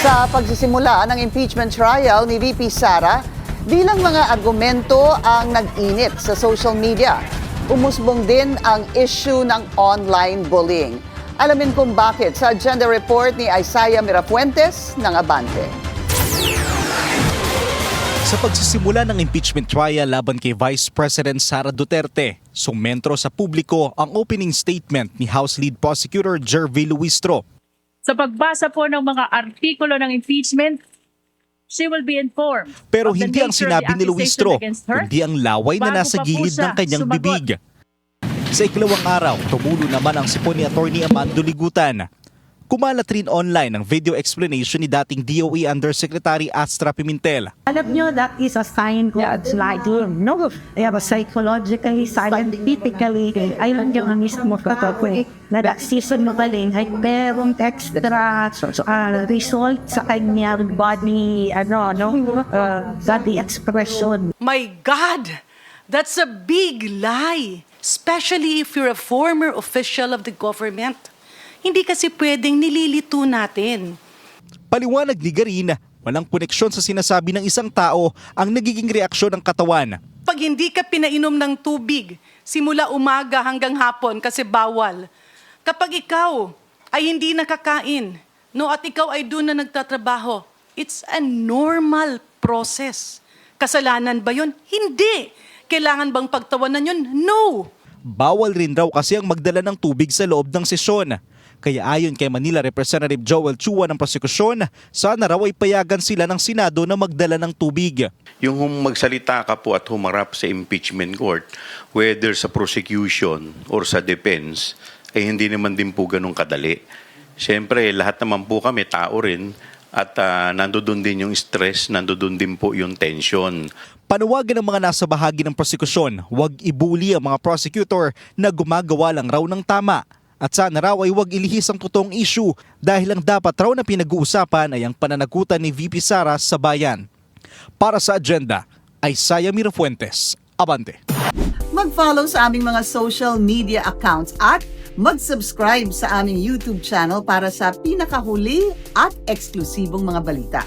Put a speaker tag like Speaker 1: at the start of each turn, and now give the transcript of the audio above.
Speaker 1: Sa pagsisimula ng impeachment trial ni VP Sara, bilang mga argumento ang nag-init sa social media. Umusbong din ang issue ng online bullying. Alamin kung bakit sa agenda report ni Isaiah Mirafuentes ng Abante.
Speaker 2: Sa pagsisimula ng impeachment trial laban kay Vice President Sara Duterte, sumentro sa publiko ang opening statement ni House Lead Prosecutor Jervy Luistro.
Speaker 3: Sa pagbasa po ng mga artikulo ng impeachment, she will be informed.
Speaker 2: Pero
Speaker 3: of the
Speaker 2: hindi ang
Speaker 3: nature of
Speaker 2: sinabi
Speaker 3: the
Speaker 2: ni
Speaker 3: accusation
Speaker 2: Luistro,
Speaker 3: against her.
Speaker 2: kundi ang laway na
Speaker 3: Bago
Speaker 2: nasa
Speaker 3: pa po
Speaker 2: gilid
Speaker 3: siya
Speaker 2: ng kanyang
Speaker 3: sumagot.
Speaker 2: bibig. Sa ikalawang araw, tumulo naman ang sipon ni Atty. Amando Ligutan. Kumalat rin online ang video explanation ni dating DOE Undersecretary Astra Pimentel.
Speaker 4: Alam nyo, that is a sign that like, no, psychologically, scientifically, ayun yung mismo katotoy na season mo galing ay merong extra result sa kanyang body, body expression.
Speaker 5: My God, that's a big lie, especially if you're a former official of the government. Hindi kasi pwedeng nililito natin.
Speaker 2: Paliwanag ni Garin, walang koneksyon sa sinasabi ng isang tao ang nagiging reaksyon ng katawan.
Speaker 5: Pag hindi ka pinainom ng tubig, simula umaga hanggang hapon kasi bawal. Kapag ikaw ay hindi nakakain, at ikaw ay doon na nagtatrabaho, it's a normal process. Kasalanan ba yun? Hindi. Kailangan bang pagtawanan yun? No.
Speaker 2: Bawal rin raw kasi ang magdala ng tubig sa loob ng sesyon. Kaya ayon kay Manila Representative Joel Chua ng prosekusyon, sana raw ay payagan sila ng Senado na magdala ng tubig.
Speaker 6: Yung magsalita ka po at humarap sa impeachment court, whether sa prosecution or sa defense, ay hindi naman din po ganun kadali. Siyempre, lahat naman po kami, tao rin, at nandoon din yung stress, nandoon din po yung tension.
Speaker 2: Panawagan ng mga nasa bahagi ng prosekusyon, huwag ibuli ang mga prosecutor na gumagawa lang raw ng tama. At sana raw ay huwag ilihis ang totoong issue dahil ang dapat raw na pinag-uusapan ay ang pananagutan ni VP Sara sa bayan. Para sa agenda, Isaiah Mirafuentes, Abante.
Speaker 1: Mag-follow sa aming mga social media accounts at mag-subscribe sa aming YouTube channel para sa pinakahuli at eksklusibong mga balita.